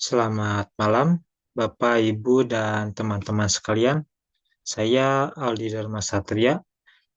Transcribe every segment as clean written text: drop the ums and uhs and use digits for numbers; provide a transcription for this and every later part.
Selamat malam, Bapak, Ibu, dan teman-teman sekalian. Saya Aldi Dharma Satria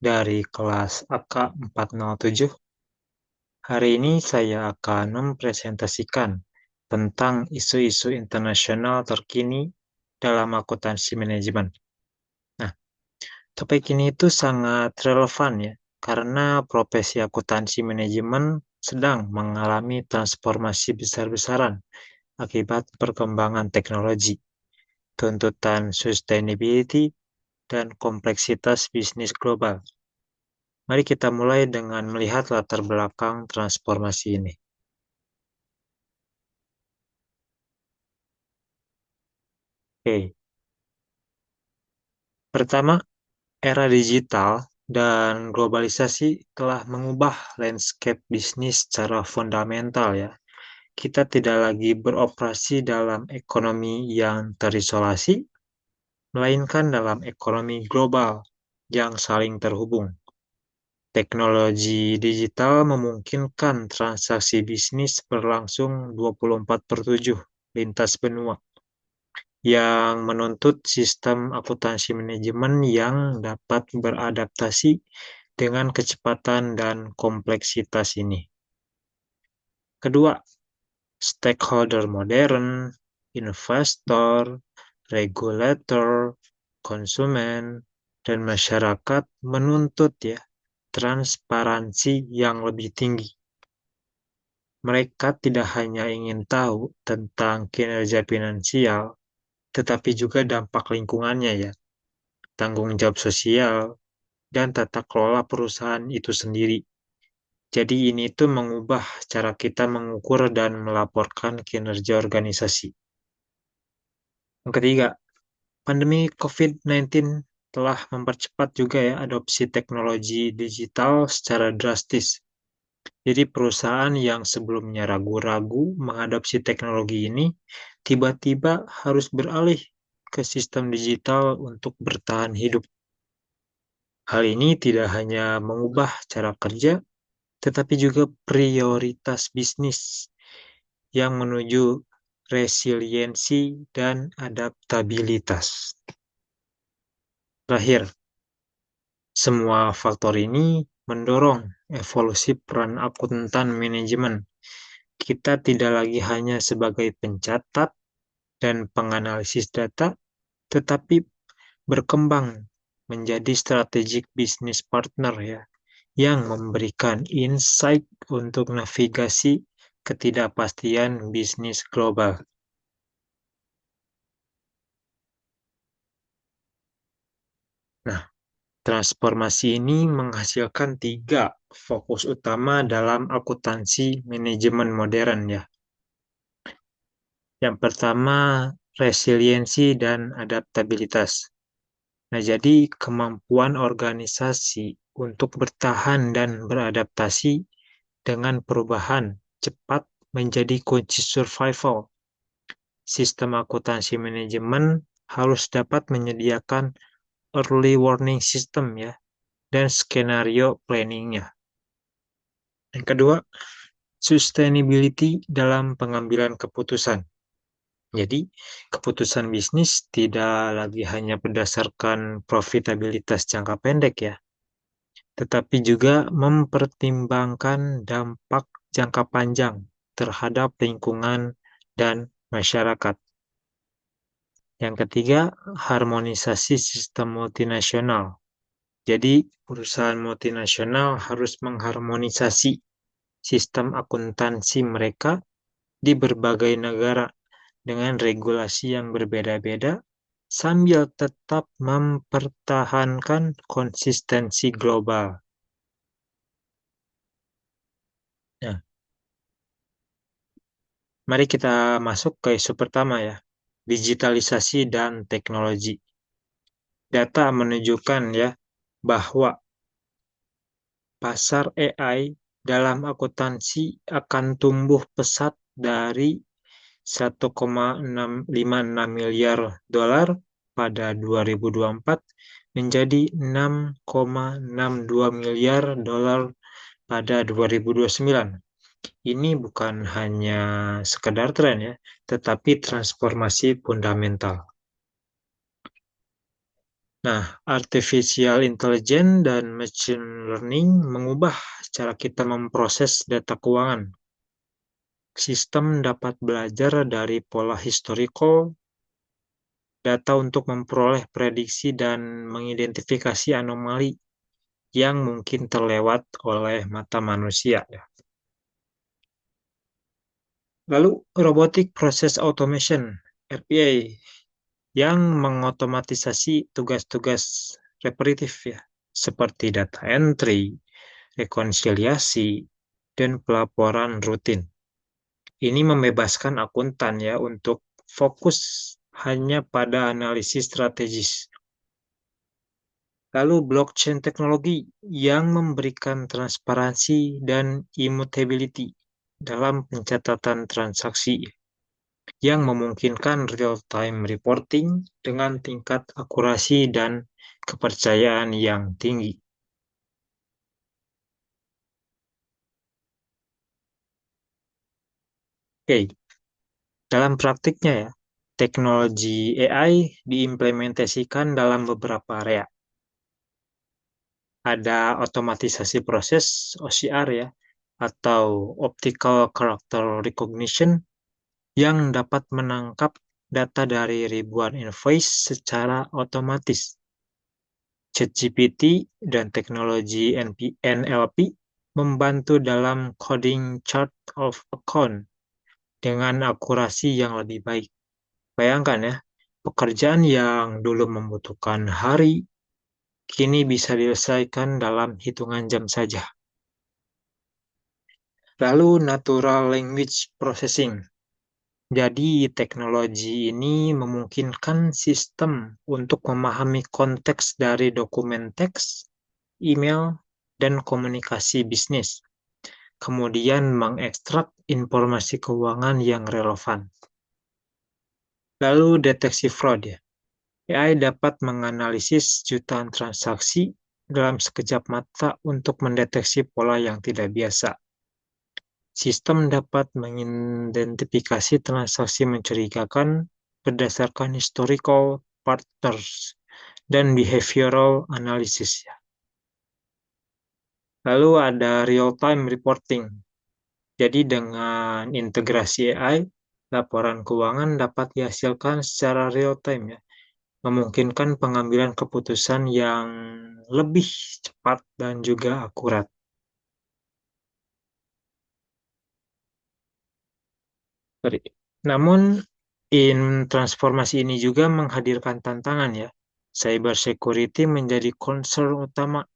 dari kelas AK 407. Hari ini saya akan mempresentasikan tentang isu-isu internasional terkini dalam akuntansi manajemen. Nah, topik ini itu sangat relevan ya, karena profesi akuntansi manajemen sedang mengalami transformasi besar-besaran akibat perkembangan teknologi, tuntutan sustainability, dan kompleksitas bisnis global. Mari kita mulai dengan melihat latar belakang transformasi ini. Oke, pertama, era digital dan globalisasi telah mengubah landscape bisnis secara fundamental ya. Kita tidak lagi beroperasi dalam ekonomi yang terisolasi, melainkan dalam ekonomi global yang saling terhubung. Teknologi digital memungkinkan transaksi bisnis berlangsung 24/7 lintas benua, yang menuntut sistem akuntansi manajemen yang dapat beradaptasi dengan kecepatan dan kompleksitas ini. Kedua, stakeholder modern, investor, regulator, konsumen, dan masyarakat menuntut ya transparansi yang lebih tinggi. Mereka tidak hanya ingin tahu tentang kinerja finansial, tetapi juga dampak lingkungannya ya, tanggung jawab sosial, dan tata kelola perusahaan itu sendiri. Jadi ini tuh mengubah cara kita mengukur dan melaporkan kinerja organisasi. Yang ketiga, pandemi COVID-19 telah mempercepat juga ya adopsi teknologi digital secara drastis. Jadi perusahaan yang sebelumnya ragu-ragu mengadopsi teknologi ini tiba-tiba harus beralih ke sistem digital untuk bertahan hidup. Hal ini tidak hanya mengubah cara kerja, tetapi juga prioritas bisnis yang menuju resiliensi dan adaptabilitas. Terakhir, semua faktor ini mendorong evolusi peran akuntan manajemen. Kita tidak lagi hanya sebagai pencatat dan penganalisis data, tetapi berkembang menjadi strategic business partner ya, yang memberikan insight untuk navigasi ketidakpastian bisnis global. Nah, transformasi ini menghasilkan 3 fokus utama dalam akuntansi manajemen modern ya. Yang pertama, resiliensi dan adaptabilitas. Nah, jadi kemampuan organisasi untuk bertahan dan beradaptasi dengan perubahan cepat menjadi kunci survival. Sistem akuntansi manajemen harus dapat menyediakan early warning system ya, dan skenario planningnya. Yang kedua, sustainability dalam pengambilan keputusan. Jadi, keputusan bisnis tidak lagi hanya berdasarkan profitabilitas jangka pendek ya, tetapi juga mempertimbangkan dampak jangka panjang terhadap lingkungan dan masyarakat. Yang ketiga, harmonisasi sistem multinasional. Jadi, perusahaan multinasional harus mengharmonisasi sistem akuntansi mereka di berbagai negara dengan regulasi yang berbeda-beda sambil tetap mempertahankan konsistensi global. Nah, mari kita masuk ke isu pertama ya, digitalisasi dan teknologi. Data menunjukkan ya bahwa pasar AI dalam akuntansi akan tumbuh pesat dari 1,656 miliar dolar pada 2024 menjadi 6,62 miliar dolar pada 2029. Ini bukan hanya sekedar tren ya, tetapi transformasi fundamental. Nah, artificial intelligence dan machine learning mengubah cara kita memproses data keuangan. Sistem dapat belajar dari pola historical data untuk memperoleh prediksi dan mengidentifikasi anomali yang mungkin terlewat oleh mata manusia. Lalu, Robotic Process Automation, RPA, yang mengotomatisasi tugas-tugas repetitif ya, seperti data entry, rekonsiliasi, dan pelaporan rutin. Ini membebaskan akuntan ya untuk fokus hanya pada analisis strategis. Lalu blockchain teknologi yang memberikan transparansi dan immutability dalam pencatatan transaksi yang memungkinkan real-time reporting dengan tingkat akurasi dan kepercayaan yang tinggi. Oke, dalam praktiknya ya, teknologi AI diimplementasikan dalam beberapa area. Ada otomatisasi proses OCR ya, atau Optical Character Recognition yang dapat menangkap data dari ribuan invoice secara otomatis. ChatGPT dan teknologi NLP membantu dalam coding chart of account dengan akurasi yang lebih baik. Bayangkan ya, pekerjaan yang dulu membutuhkan hari, kini bisa diselesaikan dalam hitungan jam saja. Lalu natural language processing. Jadi teknologi ini memungkinkan sistem untuk memahami konteks dari dokumen teks, email, dan komunikasi bisnis, kemudian mengekstrak informasi keuangan yang relevan. Lalu deteksi fraud ya. AI dapat menganalisis jutaan transaksi dalam sekejap mata untuk mendeteksi pola yang tidak biasa. Sistem dapat mengidentifikasi transaksi mencurigakan berdasarkan historical patterns dan behavioral analysis. Lalu ada real-time reporting. Jadi dengan integrasi AI, laporan keuangan dapat dihasilkan secara real-time ya, memungkinkan pengambilan keputusan yang lebih cepat dan juga akurat. Sorry. Namun, transformasi ini juga menghadirkan tantangan ya. Cyber security menjadi concern utama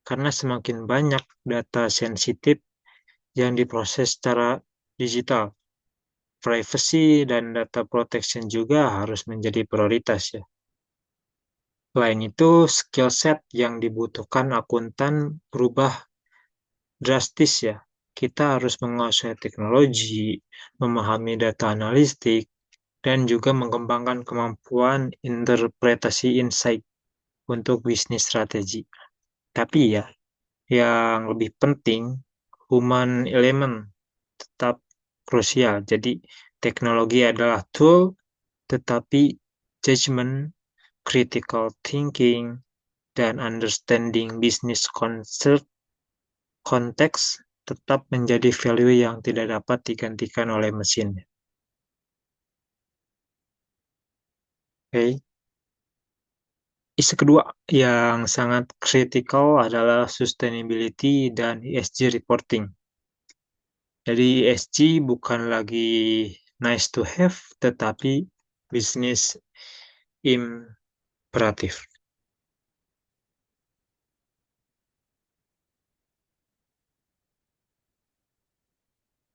karena semakin banyak data sensitif yang diproses secara digital. Privacy dan data protection juga harus menjadi prioritas ya. Selain itu, skill set yang dibutuhkan akuntan berubah drastis ya. Kita harus menguasai teknologi, memahami data analitik, dan juga mengembangkan kemampuan interpretasi insight untuk bisnis strategi. Tapi ya, yang lebih penting, human element tetap krusial. Jadi, teknologi adalah tool, tetapi judgment, critical thinking, dan understanding business concern konteks tetap menjadi value yang tidak dapat digantikan oleh mesin. Oke. Isu kedua yang sangat kritikal adalah sustainability dan ESG reporting. Jadi ESG bukan lagi nice to have, tetapi bisnis imperatif.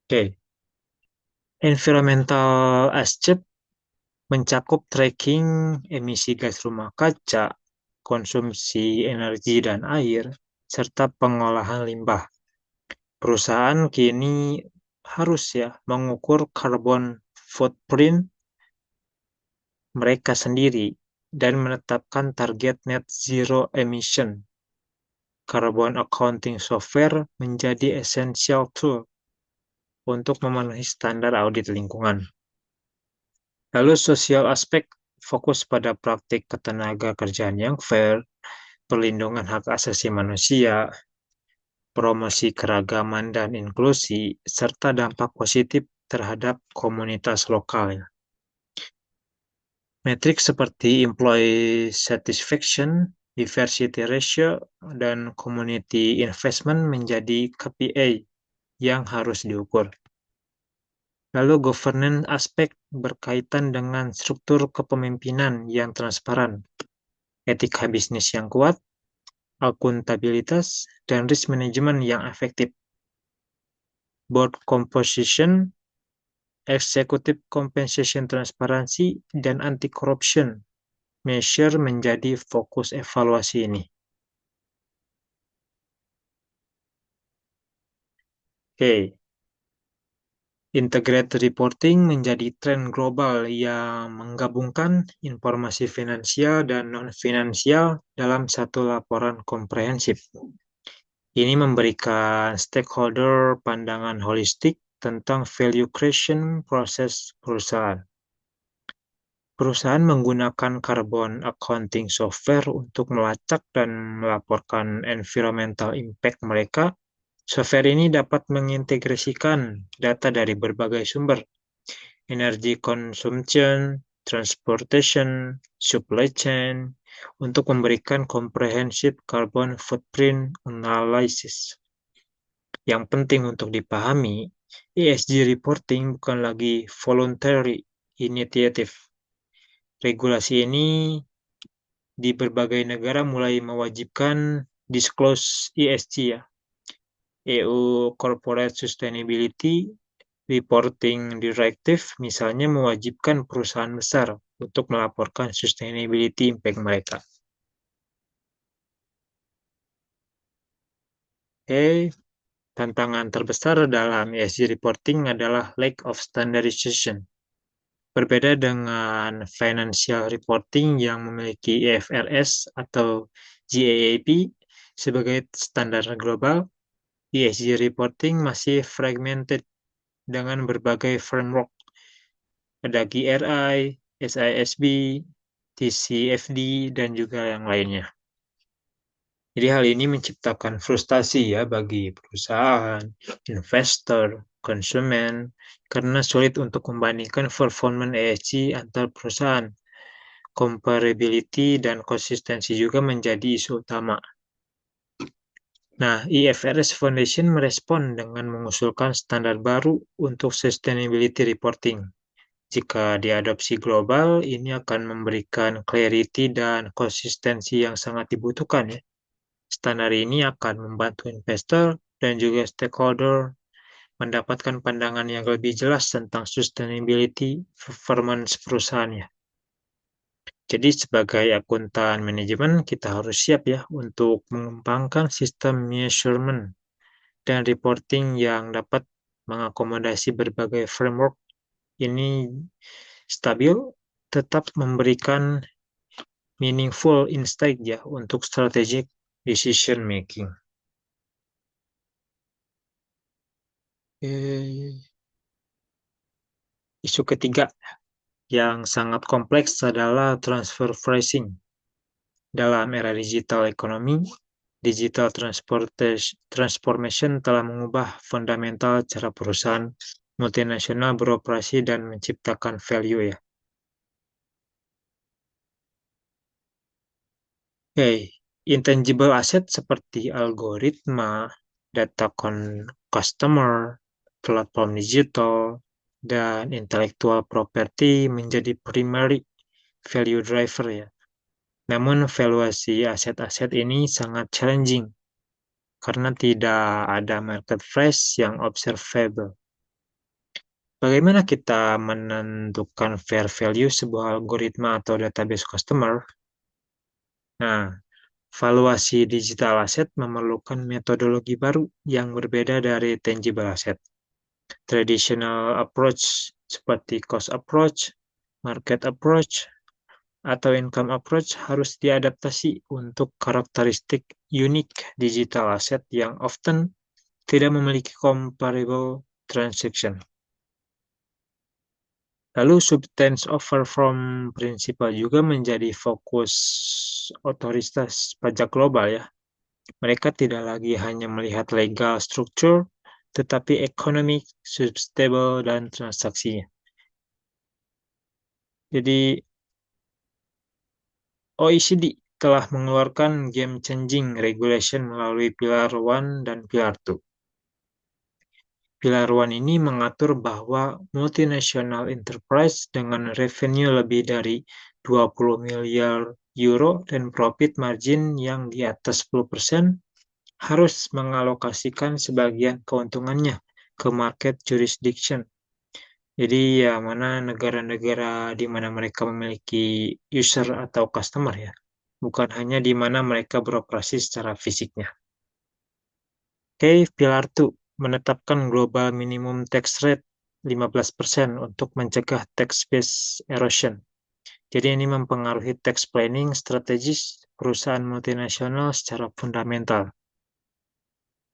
Oke, environmental aspect mencakup tracking emisi gas rumah kaca, konsumsi energi dan air, serta pengolahan limbah. Perusahaan kini harus ya mengukur carbon footprint mereka sendiri dan menetapkan target net zero emission. Carbon accounting software menjadi essential tool untuk memenuhi standar audit lingkungan. Lalu sosial aspek fokus pada praktik ketenaga kerjaan yang fair, perlindungan hak asasi manusia, promosi keragaman dan inklusi, serta dampak positif terhadap komunitas lokal. Metrik seperti employee satisfaction, diversity ratio, dan community investment menjadi KPI yang harus diukur. Lalu governance aspek berkaitan dengan struktur kepemimpinan yang transparan, etika bisnis yang kuat, akuntabilitas, dan risk management yang efektif. Board composition, executive compensation transparansi, dan anti-corruption measure menjadi fokus evaluasi ini. Oke. Integrated reporting menjadi tren global yang menggabungkan informasi finansial dan non-finansial dalam satu laporan komprehensif. Ini memberikan stakeholder pandangan holistik tentang value creation proses perusahaan. Perusahaan menggunakan carbon accounting software untuk melacak dan melaporkan environmental impact mereka. Software ini dapat mengintegrasikan data dari berbagai sumber, energy consumption, transportation, supply chain, untuk memberikan comprehensive carbon footprint analysis. Yang penting untuk dipahami, ESG reporting bukan lagi voluntary initiative. Regulasi ini di berbagai negara mulai mewajibkan disclose ESG ya. EU Corporate Sustainability Reporting Directive misalnya mewajibkan perusahaan besar untuk melaporkan sustainability impact mereka. Tantangan terbesar dalam ESG reporting adalah lack of standardization. Berbeda dengan financial reporting yang memiliki IFRS atau GAAP sebagai standar global, ESG reporting masih fragmented dengan berbagai framework. Ada GRI, SISB, TCFD, dan juga yang lainnya. Jadi hal ini menciptakan frustasi ya bagi perusahaan, investor, konsumen, karena sulit untuk membandingkan performance ESG antar perusahaan. Comparability dan konsistensi juga menjadi isu utama. Nah, IFRS Foundation merespon dengan mengusulkan standar baru untuk sustainability reporting. Jika diadopsi global, ini akan memberikan clarity dan konsistensi yang sangat dibutuhkan ya. Standar ini akan membantu investor dan juga stakeholder mendapatkan pandangan yang lebih jelas tentang sustainability performance perusahaannya. Jadi sebagai akuntan manajemen, kita harus siap ya untuk mengembangkan sistem measurement dan reporting yang dapat mengakomodasi berbagai framework ini stabil, tetap memberikan meaningful insight ya untuk strategic decision making. Isu ketiga yang sangat kompleks adalah transfer pricing. Dalam era digital ekonomi, digital transformation telah mengubah fundamental cara perusahaan multinasional beroperasi dan menciptakan value ya. Intangible asset seperti algoritma, data customer, platform digital, dan intellectual property menjadi primary value driver ya. Namun valuasi aset-aset ini sangat challenging karena tidak ada market price yang observable. Bagaimana kita menentukan fair value sebuah algoritma atau database customer? Nah, valuasi digital asset memerlukan metodologi baru yang berbeda dari tangible asset. Traditional approach seperti cost approach, market approach, atau income approach harus diadaptasi untuk karakteristik unik digital asset yang often tidak memiliki comparable transaction. Lalu substance over from principle juga menjadi fokus otoritas pajak global ya. Mereka tidak lagi hanya melihat legal structure, tetapi economic, sustainable, dan transaksinya. Jadi OECD telah mengeluarkan game-changing regulation melalui Pilar 1 dan Pilar 2. Pilar 1 ini mengatur bahwa multinational enterprise dengan revenue lebih dari 20 miliar euro dan profit margin yang di atas 10% harus mengalokasikan sebagian keuntungannya ke market jurisdiction. Jadi ya mana negara-negara di mana mereka memiliki user atau customer ya, bukan hanya di mana mereka beroperasi secara fisiknya. Oke, Pilar 2 menetapkan global minimum tax rate 15% untuk mencegah tax base erosion. Jadi ini mempengaruhi tax planning strategis perusahaan multinasional secara fundamental.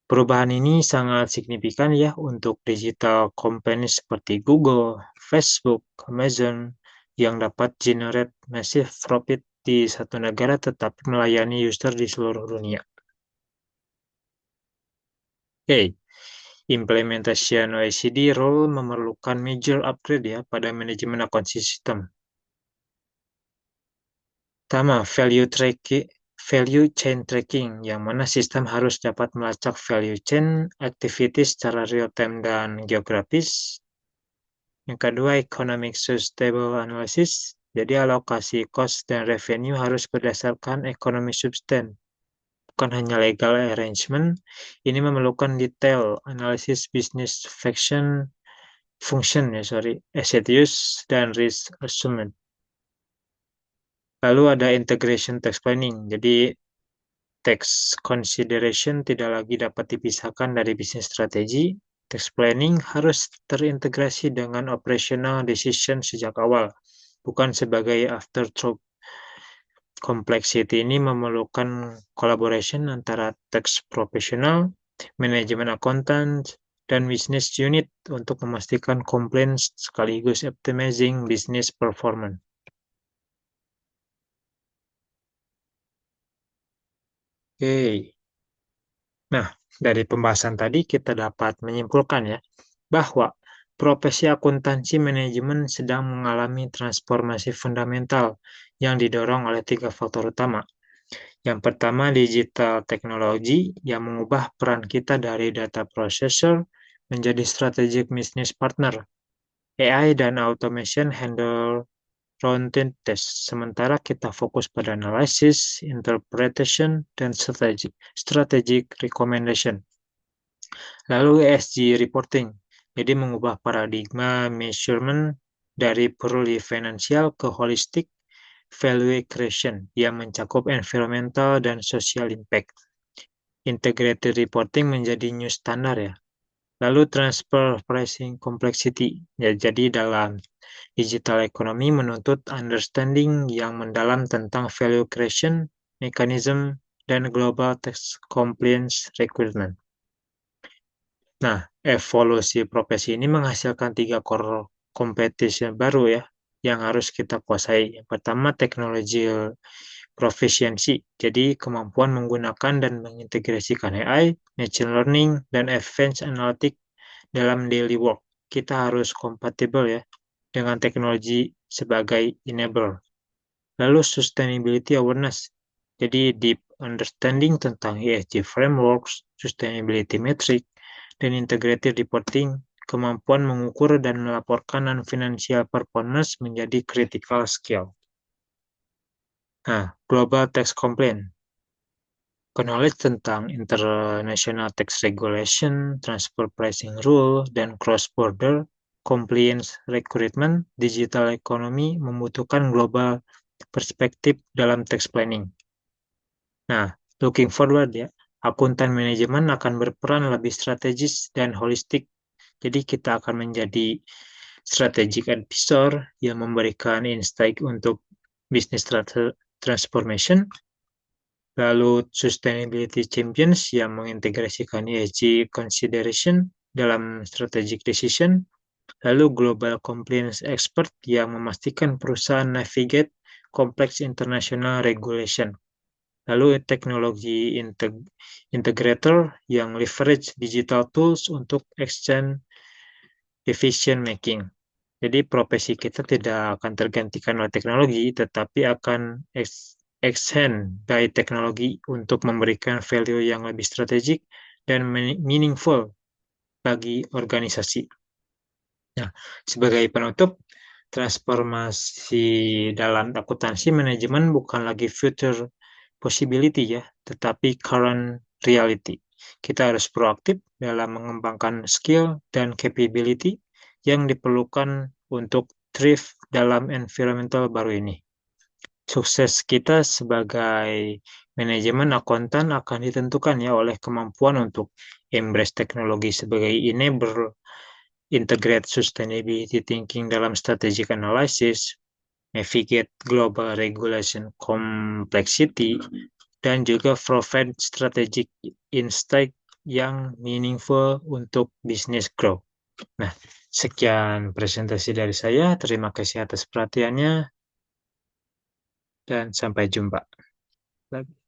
Perubahan ini sangat signifikan ya untuk digital company seperti Google, Facebook, Amazon yang dapat generate massive profit di satu negara tetapi melayani user di seluruh dunia. Oke, implementation OECD role memerlukan major upgrade ya pada manajemen akuntansi sistem. Pertama, value chain tracking, yang mana sistem harus dapat melacak value chain activities secara real-time dan geografis. Yang kedua, economic sustainable analysis, jadi alokasi cost dan revenue harus berdasarkan economic substance, bukan hanya legal arrangement. Ini memerlukan detail analisis business function, asset use, dan risk assessment. Lalu ada integration tax planning, jadi tax consideration tidak lagi dapat dipisahkan dari bisnis strategi. Tax planning harus terintegrasi dengan operational decision sejak awal, bukan sebagai afterthought. Complexity ini memerlukan collaboration antara tax profesional, manajemen accountant, dan business unit untuk memastikan compliance sekaligus optimizing business performance. Oke. Nah, dari pembahasan tadi kita dapat menyimpulkan ya, bahwa profesi akuntansi manajemen sedang mengalami transformasi fundamental yang didorong oleh 3 faktor utama. Yang pertama, digital teknologi yang mengubah peran kita dari data processor menjadi strategic business partner. AI dan automation handle routine test, sementara kita fokus pada analysis, interpretation, dan strategic recommendation. Lalu ESG reporting, jadi mengubah paradigma measurement dari purely financial ke holistic value creation yang mencakup environmental dan social impact. Integrated reporting menjadi new standar ya. Lalu transfer pricing complexity, ya, jadi dalam digital economy menuntut understanding yang mendalam tentang value creation, mechanism, dan global tax compliance requirement. Nah, evolusi profesi ini menghasilkan 3 core kompetisi baru ya, yang harus kita kuasai. Yang pertama, teknologi proficiency, jadi kemampuan menggunakan dan mengintegrasikan AI, machine learning, dan advanced analytics dalam daily work. Kita harus kompatibel ya dengan teknologi sebagai enabler. Lalu sustainability awareness, jadi deep understanding tentang ESG frameworks, sustainability metric, dan integrated reporting, kemampuan mengukur dan melaporkan non-financial performance menjadi critical skill. Nah, global tax compliance, knowledge tentang international tax regulation, transfer pricing rule, dan cross-border compliance requirement. Digital economy membutuhkan global perspektif dalam tax planning. Nah, looking forward ya, akuntan manajemen akan berperan lebih strategis dan holistik. Jadi kita akan menjadi strategic advisor yang memberikan insight untuk business transformation. Lalu sustainability champions yang mengintegrasikan ESG consideration dalam strategic decision, lalu global compliance expert yang memastikan perusahaan navigate kompleks international regulation, lalu teknologi integrator yang leverage digital tools untuk exchange decision making. Jadi profesi kita tidak akan tergantikan oleh teknologi, tetapi akan extend by teknologi untuk memberikan value yang lebih strategik dan meaningful bagi organisasi. Nah, sebagai penutup, transformasi dalam akuntansi manajemen bukan lagi future possibility ya, tetapi current reality. Kita harus proaktif dalam mengembangkan skill dan capability yang diperlukan untuk thrive dalam environmental baru ini. Sukses kita sebagai manajemen akuntan akan ditentukan ya oleh kemampuan untuk embrace teknologi sebagai enabler, integrate sustainability thinking dalam strategic analysis, navigate global regulation complexity, dan juga provide strategic insight yang meaningful untuk business growth. Nah, sekian presentasi dari saya. Terima kasih atas perhatiannya dan sampai jumpa lagi.